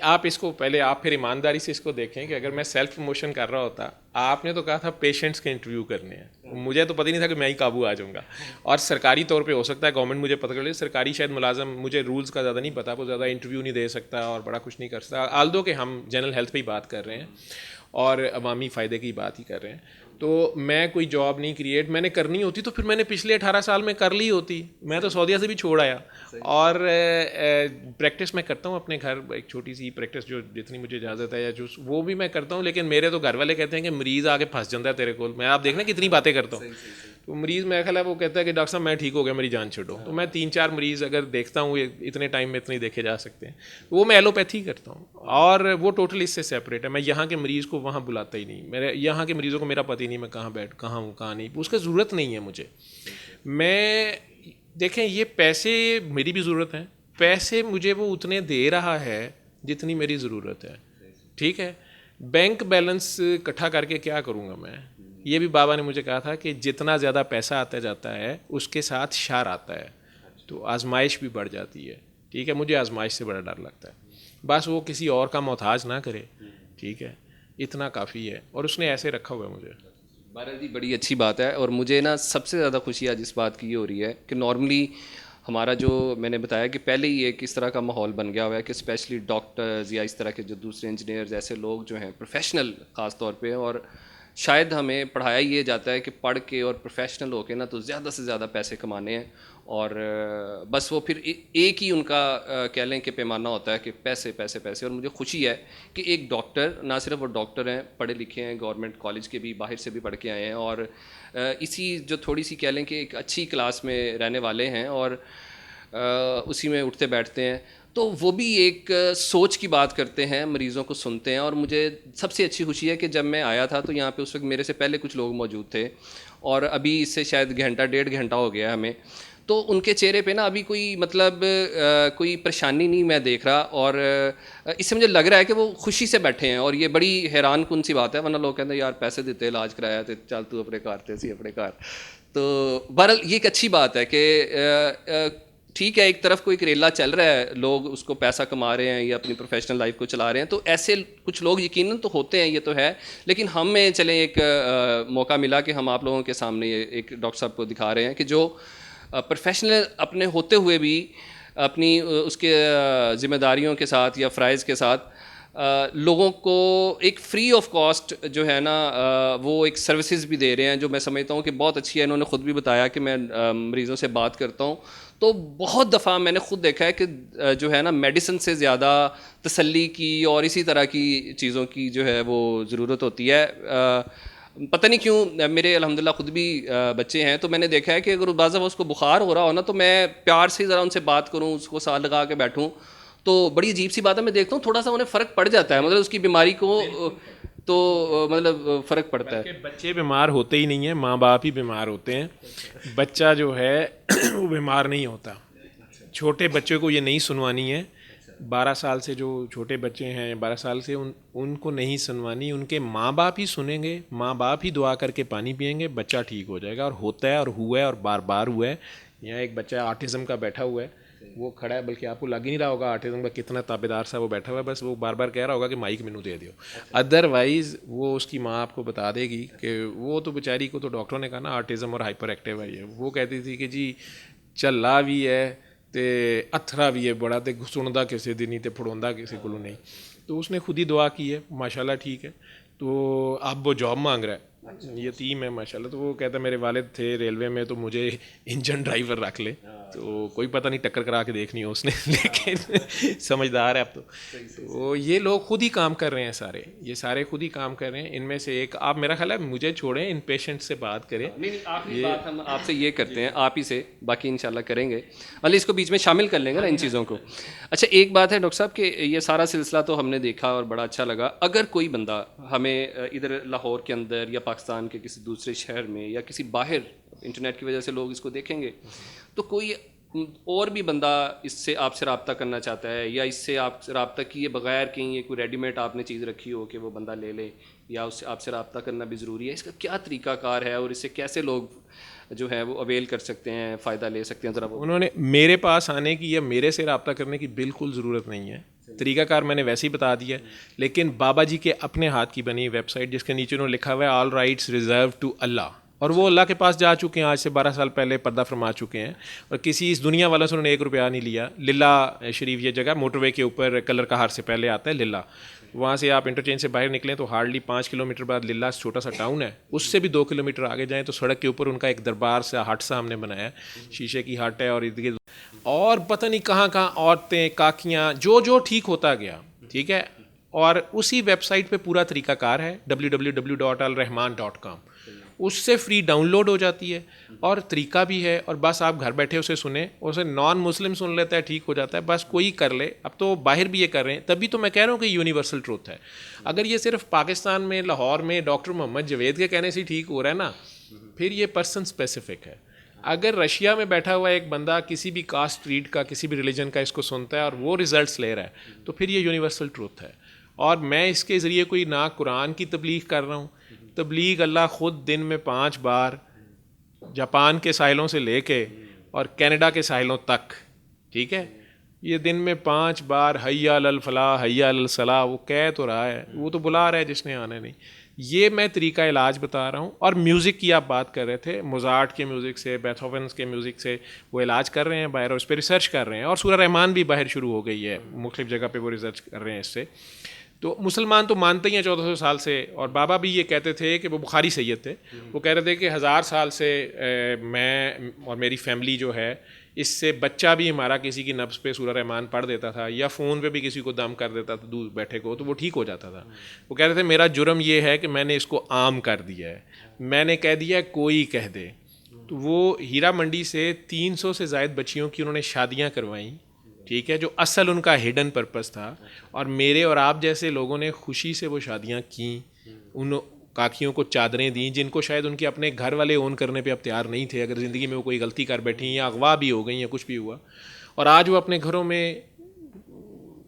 आप इसको पहले, आप फिर ईमानदारी से इसको देखें कि अगर मैं सेल्फ प्रमोशन कर रहा होता, आपने तो कहा था पेशेंट्स के इंटरव्यू करने हैं, मुझे तो पता ही नहीं था कि मैं ही काबू आ जाऊँगा। और सरकारी तौर पे हो सकता है गवर्नमेंट मुझे पता कर ले, सरकारी शायद मुलाजम, मुझे रूल्स का ज़्यादा नहीं पता, वो ज़्यादा इंटरव्यू नहीं दे सकता और बड़ा कुछ नहीं कर सकता। आल्दो कि हम जनरल हेल्थ पर ही बात कर रहे हैं और अवामी फ़ायदे की बात ही कर रहे हैं। तो मैं कोई जॉब नहीं क्रिएट, मैंने करनी होती तो फिर मैंने पिछले 18 साल में कर ली होती। मैं तो सऊदीया से भी छोड़ आया और प्रैक्टिस मैं करता हूँ अपने घर, एक छोटी सी प्रैक्टिस जो जितनी मुझे इजाज़त है या जो वो भी मैं करता हूँ। लेकिन मेरे तो घर वाले कहते हैं कि मरीज़ आके फंस जाता है तेरे को। मैं, आप देखना कितनी बातें करता हूँ, तो मरीज़ मेरा ख्याल है वो कहता है कि डॉक्टर साहब मैं ठीक हो गया, मेरी जान छोड़ो। तो मैं 3-4 मरीज़ अगर देखता हूँ, इतने टाइम में इतने देखे जा सकते हैं, तो वो मैं एलोपैथी करता हूँ और वो टोटली इससे सेपरेट है। मैं यहाँ के मरीज़ को वहाँ बुलाता ही नहीं, मेरे यहाँ के मरीज़ों को मेरा पता ही नहीं मैं कहाँ हूँ कहाँ नहीं, उसका ज़रूरत नहीं है मुझे। मैं, देखें ये पैसे मेरी भी ज़रूरत है, पैसे मुझे वो उतने दे रहा है जितनी मेरी ज़रूरत है, ठीक है। बैंक बैलेंस इकट्ठा करके क्या करूँगा मैं? ये भी बाबा ने मुझे कहा था कि जितना ज़्यादा पैसा आता जाता है उसके साथ शार आता है, तो आजमाइश भी बढ़ जाती है। ठीक है, मुझे आजमाइश से बड़ा डर लगता है, बस वो किसी और का मोहताज ना करे, ठीक है, इतना काफ़ी है। और उसने ऐसे रखा हुआ है मुझे। भारत जी बड़ी अच्छी बात है। और मुझे ना सबसे ज़्यादा खुशी आज इस बात की ये हो रही है कि नॉर्मली हमारा जो मैंने बताया कि पहले ही एक इस तरह का माहौल बन गया हुआ है कि स्पेशली डॉक्टर्स या इस तरह के जो दूसरे इंजीनियर्स ऐसे लोग जो हैं प्रोफेशनल ख़ास तौर पे, और शायद हमें पढ़ाया ये जाता है कि पढ़ के और प्रोफेशनल होके ना तो ज़्यादा से ज़्यादा पैसे कमाने हैं, और बस वो फिर एक ही उनका कह लें कि पैमाना होता है कि पैसे पैसे पैसे। और मुझे खुशी है कि एक डॉक्टर, ना सिर्फ वो डॉक्टर हैं, पढ़े लिखे हैं, गवर्नमेंट कॉलेज के भी बाहर से भी पढ़ के आए हैं, और इसी जो थोड़ी सी कह लें कि एक अच्छी क्लास में रहने वाले हैं और उसी में उठते बैठते हैं, तो वो भी एक सोच की बात करते हैं, मरीज़ों को सुनते हैं। और मुझे सबसे अच्छी खुशी है कि जब मैं आया था तो यहाँ पे उस वक्त मेरे से पहले कुछ लोग मौजूद थे, और अभी इससे शायद घंटा 1.5 घंटा हो गया हमें, तो उनके चेहरे पे ना अभी कोई मतलब कोई परेशानी नहीं मैं देख रहा, और इससे मुझे लग रहा है कि वो खुशी से बैठे हैं। और ये बड़ी हैरान कुन सी बात है, वरना लोग कहते हैं यार पैसे देते इलाज कराया तो चल तू अपने घर ते सी अपने घर। तो बहरहाल ये एक अच्छी बात है कि ठीक है, एक तरफ कोई करेला चल रहा है, लोग उसको पैसा कमा रहे हैं या अपनी प्रोफेशनल लाइफ को चला रहे हैं, तो ऐसे कुछ लोग यकीनन तो होते हैं, ये तो है। लेकिन हमें चलें एक मौका मिला कि हम आप लोगों के सामने एक डॉक्टर साहब को दिखा रहे हैं कि जो प्रोफेशनल अपने होते हुए भी अपनी उसके ज़िम्मेदारियों के साथ या फ़राइज़ के साथ लोगों को एक फ्री ऑफ कॉस्ट जो है ना वो एक सर्विसेज भी दे रहे हैं, जो मैं समझता हूँ कि बहुत अच्छी है। इन्होंने ख़ुद भी बताया कि मैं मरीज़ों से बात करता हूँ तो बहुत दफ़ा मैंने ख़ुद देखा है कि जो है ना मेडिसिन से ज़्यादा तसल्ली की और इसी तरह की चीज़ों की जो है वो ज़रूरत होती है। पता नहीं क्यों मेरे अल्हम्दुलिल्लाह खुद भी बच्चे हैं, तो मैंने देखा है कि अगर बाज़ उसको बुखार हो रहा हो ना तो मैं प्यार से ज़रा उनसे बात करूँ, उसको साथ लगा के बैठूँ, तो बड़ी अजीब सी बात है, मैं देखता हूँ थोड़ा सा उन्हें फ़र्क पड़ जाता है, मतलब उसकी बीमारी को तो मतलब फ़र्क पड़ता है। बच्चे बीमार होते ही नहीं हैं, माँ बाप ही बीमार होते हैं। बच्चा जो है वो बीमार नहीं होता। छोटे बच्चे को ये नहीं सुनवानी है, 12 साल से जो छोटे बच्चे हैं 12 साल से उनको नहीं सुनवानी, उनके माँ बाप ही सुनेंगे, माँ बाप ही दुआ करके पानी पिएंगे, बच्चा ठीक हो जाएगा। और होता है और हुआ है और बार बार हुआ है। यहाँ एक बच्चा ऑटिज़म का बैठा हुआ है, वो खड़ा है, बल्कि आपको लग ही नहीं रहा होगा ऑटिज़म का कितना ताबेदार सा वो बैठा हुआ है, बस वो बार बार कह रहा होगा कि माइक मैनू दे दियो। अदरवाइज़ वो उसकी माँ आपको बता देगी कि वो तो बेचारी को तो डॉक्टरों ने कहा ना ऑटिज़म और हाइपर एक्टिव है, ये वो कहती थी कि जी झल्ला भी है तो अथरा भी है बड़ा, तो सुनता किसी दी नहीं तो फड़ाउंदा किसी को नहीं। तो उसने खुद ही दुआ की है, माशाल्लाह ठीक है। तो अब वो जॉब मांग रहा है, यतीम है माशाल्लाह। तो वो कहता मेरे वालिद थे रेलवे में तो मुझे इंजन ड्राइवर रख ले, तो कोई पता नहीं टक्कर करा के देखनी हो उसने लेकिन समझदार है अब तो ये लोग खुद ही काम कर रहे हैं, सारे ये सारे खुद ही काम कर रहे हैं। इनमें से एक आप मेरा ख्याल है मुझे छोड़ें, इन पेशेंट से बात करें। नहीं, आखिरी बात हम आपसे ये करते हैं, आप ही से, बाकी इंशाल्लाह करेंगे, मतलब इसको बीच में शामिल कर लेंगे ना इन चीज़ों को। अच्छा एक बात है डॉक्टर साहब कि ये सारा सिलसिला तो हमने देखा और बड़ा अच्छा लगा। अगर कोई बंदा हमें इधर लाहौर के अंदर या पाकिस्तान के किसी दूसरे शहर में या किसी बाहर, इंटरनेट की वजह से लोग इसको देखेंगे, तो कोई और भी बंदा इससे आपसे रब्ता करना चाहता है या इससे आप रब्ता किए बगैर कहीं ये कोई रेडीमेड आपने चीज़ रखी हो कि वो बंदा ले ले, या उससे आपसे रब्ता करना भी ज़रूरी है, इसका क्या तरीक़ाकार है और इससे कैसे लोग जो है वो अवेल कर सकते हैं, फ़ायदा ले सकते हैं? ज़रा उन्होंने मेरे पास आने की या मेरे से रब्ता करने की बिल्कुल ज़रूरत नहीं है। तरीक़ाकार मैंने वैसे ही बता दिया, लेकिन बाबा जी के अपने हाथ की बनी वेबसाइट जिसके नीचे उन्होंने लिखा हुआ है all rights reserve to Allah, और वो अल्लाह के पास जा चुके हैं, आज से 12 साल पहले पर्दा फरमा चुके हैं, और किसी इस दुनिया वालों से उन्होंने 1 रुपया नहीं लिया। लिल्ला शरीफ ये जगह मोटरवे के ऊपर कलर कहार से पहले आता है लिल्ला, वहाँ से आप इंटरचेंज से बाहर निकलें तो हार्डली 5 किलोमीटर बाद लिल्ला छोटा सा टाउन है, उससे भी 2 किलोमीटर आगे जाएँ तो सड़क के ऊपर उनका एक दरबार सा हट सा हमने बनाया है, शीशे की हट है, और इर्द गिर्द और पता नहीं कहाँ कहाँ औरतें काकियाँ जो ठीक होता गया, ठीक है। और उसी वेबसाइट पे पूरा तरीक़ाकार है www.alrahman.com, उससे फ्री डाउनलोड हो जाती है और तरीका भी है, और बस आप घर बैठे उसे सुने, उसे नॉन मुस्लिम सुन लेता है, ठीक हो जाता है, बस कोई कर ले। अब तो बाहर भी ये कर रहे हैं, तभी तो मैं कह रहा हूँ कि यूनिवर्सल ट्रूथ है। अगर ये सिर्फ पाकिस्तान में लाहौर में डॉक्टर मोहम्मद जवेद के कहने से ठीक हो रहा है ना, फिर ये पर्सन स्पेसिफिक है। अगर रशिया में बैठा हुआ एक बंदा किसी भी कास्ट क्रीड का किसी भी रिलीजन का इसको सुनता है और वो रिजल्ट्स ले रहा है, तो फिर ये यूनिवर्सल ट्रूथ है। और मैं इसके ज़रिए कोई ना कुरान की तबलीग कर रहा हूँ, तबलीग अल्लाह ख़ुद दिन में 5 बार जापान के साहिलों से लेके और कनाडा के साहिलों तक, ठीक है, ये दिन में 5 बार हय्या अलल फलाह हय्या अलल सलाह वो कह तो रहा है, वो तो बुला रहा है जिसने आना नहीं। ये मैं तरीका इलाज बता रहा हूँ। और म्यूज़िक की आप बात कर रहे थे, मोज़ार्ट के म्यूज़िक से, बेथोवेन के म्यूज़िक से वो इलाज कर रहे हैं बाहर और उस पर रिसर्च कर रहे हैं, और सूरह रहमान भी बाहर शुरू हो गई है, मुख्तलिफ़ जगह पे वो रिसर्च कर रहे हैं इससे। तो मुसलमान तो मानते ही हैं 1400 साल से, और बाबा भी ये कहते थे कि वो बुखारी सैयद थे, वो कह रहे थे कि 1000 साल से मैं और मेरी फैमिली जो है, इससे बच्चा भी हमारा किसी की नब्ज़ पे सूरह रहमान पढ़ देता था या फ़ोन पे भी किसी को दम कर देता था दूर बैठे को, तो वो ठीक हो जाता था। वो कह रहे थे मेरा जुर्म ये है कि मैंने इसको आम कर दिया है, मैंने कह दिया कोई कह दे। तो वो हीरा मंडी से 300 से ज़ायद बच्चियों की उन्होंने शादियाँ करवाईं, ठीक है, जो असल उनका हिडन पर्पस था, और मेरे और आप जैसे लोगों ने खुशी से वो शादियाँ की, उन काकियों को चादरें दी जिनको शायद उनके अपने घर वाले ओन करने पे अब तैयार नहीं थे, अगर ज़िंदगी में वो कोई गलती कर बैठी या अगवा भी हो गई या कुछ भी हुआ, और आज वो अपने घरों में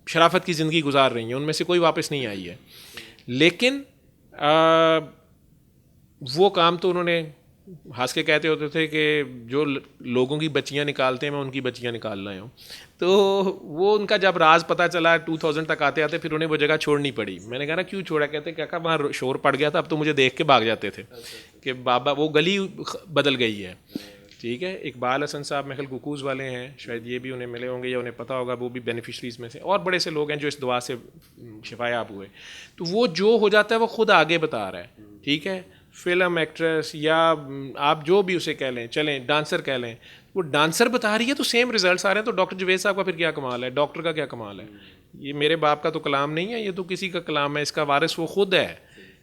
शराफत की ज़िंदगी गुजार रही हैं, उनमें से कोई वापस नहीं आई है। लेकिन वो काम तो उन्होंने हंस के कहते होते थे कि जो लोगों की बच्चियां निकालते हैं मैं उनकी बच्चियां निकाल रहा हूँ। तो वो उनका जब राज पता चला 2000 तक आते आते, फिर उन्हें वो जगह छोड़नी पड़ी। मैंने कहा ना क्यों छोड़ा, कहते क्या वहाँ शोर पड़ गया था, अब तो मुझे देख के भाग जाते थे कि बाबा वो गली बदल गई है, ठीक है। इकबाल हसन साहब महल गुकूज़ वाले हैं, शायद ये भी उन्हें मिले होंगे या उन्हें पता होगा, वो भी बेनिफिशरीज में से, और बड़े से लोग हैं जो इस दुआ से शिफायाब हुए। तो वो जो हो जाता है वो खुद आगे बता रहा है, ठीक है। फिल्म एक्ट्रेस या आप जो भी उसे कह लें, चलें डांसर कह लें, वो डांसर बता रही है तो सेम रिजल्ट्स आ रहे हैं। तो डॉक्टर जवेद साहब का फिर क्या कमाल है, डॉक्टर का क्या कमाल है। ये मेरे बाप का तो कलाम नहीं है, ये तो किसी का कलाम है, इसका वारिस वो खुद है।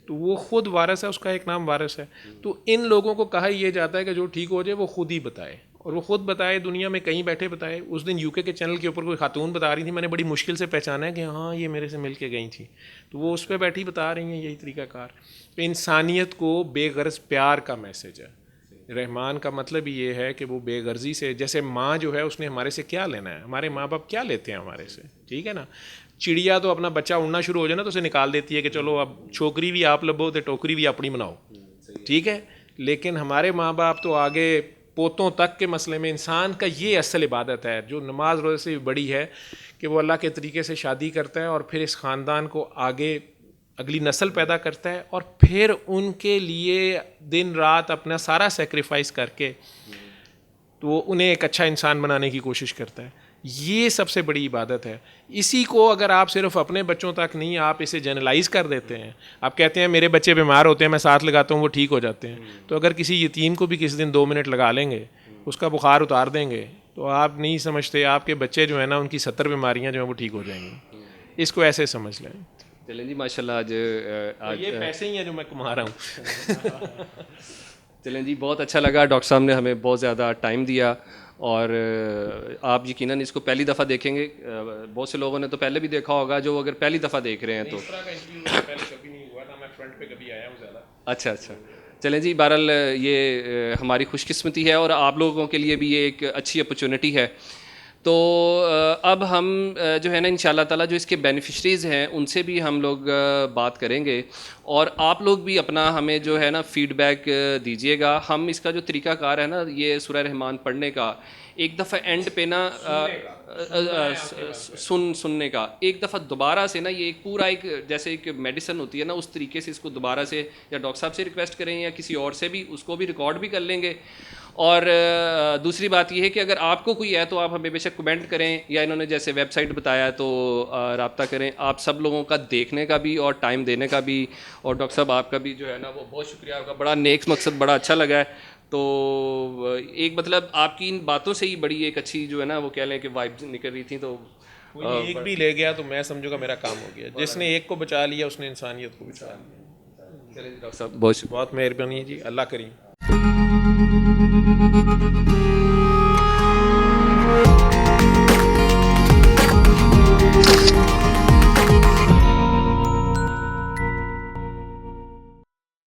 तो वो खुद वारिस है, उसका एक नाम वारिस है। तो इन लोगों को कहा यह जाता है कि जो ठीक हो जाए वो खुद ही बताए, और वो खुद बताए, दुनिया में कहीं बैठे बताए। उस दिन यूके के चैनल के ऊपर कोई खातून बता रही थी, मैंने बड़ी मुश्किल से पहचाना है कि हाँ ये मेरे से मिल के गई थी, तो वो उस पर बैठी बता रही हैं यही तरीक़ाकार। तो इंसानियत को बेगर्ज़ प्यार का मैसेज है। रहमान का मतलब ये है कि वो बेगर्जी से, जैसे माँ जो है उसने हमारे से क्या लेना है, हमारे माँ बाप क्या लेते हैं हमारे से, ठीक है ना। चिड़िया तो अपना बच्चा उड़ना शुरू हो जाए ना तो उसे निकाल देती है कि चलो अब छोकरी भी आप लबो तो टोकरी भी अपनी बनाओ, ठीक है। लेकिन हमारे माँ बाप तो आगे पोतों तक के मसले में, इंसान का ये असल इबादत है जो नमाज रोज़े से भी बड़ी है, कि वो अल्लाह के तरीके से शादी करता है और फिर इस ख़ानदान को आगे अगली नस्ल पैदा करता है, और फिर उनके लिए दिन रात अपना सारा सेक्रीफाइस करके तो उन्हें एक अच्छा इंसान बनाने की कोशिश करता है। ये सबसे बड़ी इबादत है। इसी को अगर आप सिर्फ अपने बच्चों तक नहीं, आप इसे जनरलाइज कर देते हैं, आप कहते हैं मेरे बच्चे बीमार होते हैं मैं साथ लगाता हूँ वो ठीक हो जाते हैं, तो अगर किसी यतीम को भी किसी दिन 2 मिनट लगा लेंगे, उसका बुखार उतार देंगे, तो आप नहीं समझते आपके बच्चे जो है ना उनकी 70 बीमारियाँ जो हैं वो ठीक हो जाएंगी। इसको ऐसे समझ लें। चलें जी, माशाल्लाह आज ये पैसे ही हैं जो मैं कमा रहा हूँ। चलें जी, बहुत अच्छा लगा, डॉक्टर साहब ने हमें बहुत ज़्यादा टाइम दिया, और आप यकीनन इसको पहली दफ़ा देखेंगे। बहुत से लोगों ने तो पहले भी देखा होगा, जो अगर पहली दफ़ा देख रहे हैं तो इस तरह का इंटरव्यू पहले कभी नहीं हुआ ना, मैं फ्रंट पे कभी आया हूँ ज़्यादा। अच्छा अच्छा। चलें जी, बहरहाल ये हमारी खुशकिस्मती है और आप लोगों के लिए भी ये एक अच्छी अपॉर्चुनिटी है। तो अब हम जो है ना इंशाल्लाह ताला जो इसके बेनिफिशरीज़ हैं उनसे भी हम लोग बात करेंगे, और आप लोग भी अपना हमें जो है ना फ़ीडबैक दीजिएगा। हम इसका जो तरीक़ाकार है ना ये सूरह रहमान पढ़ने का, एक दफ़ा एंड पे ना सुनने का, एक दफ़ा दोबारा से ना, ये एक पूरा एक जैसे एक मेडिसिन होती है ना, उस तरीके से इसको दोबारा से या डॉक्टर साहब से रिक्वेस्ट करें या किसी और से भी, उसको भी रिकॉर्ड भी कर लेंगे। और दूसरी बात यह है कि अगर आपको कोई है तो आप हमें बेशक कमेंट करें, या इन्होंने जैसे वेबसाइट बताया तो रब्ता करें। आप सब लोगों का देखने का भी और टाइम देने का भी, और डॉक्टर साहब आपका भी जो है ना वो बहुत शुक्रिया, आपका बड़ा नेक मकसद बड़ा अच्छा लगा है। तो एक मतलब आपकी इन बातों से ही बड़ी एक अच्छी जो है ना वो कह लें कि वाइब्स निकल रही थी। तो कोई एक भी ले गया तो मैं समझूंगा मेरा काम हो गया। जिसने एक को बचा लिया उसने इंसानियत को बचा लिया। चलिए डॉक्टर साहब बहुत बहुत मेहरबानी है जी, अल्लाह करीम।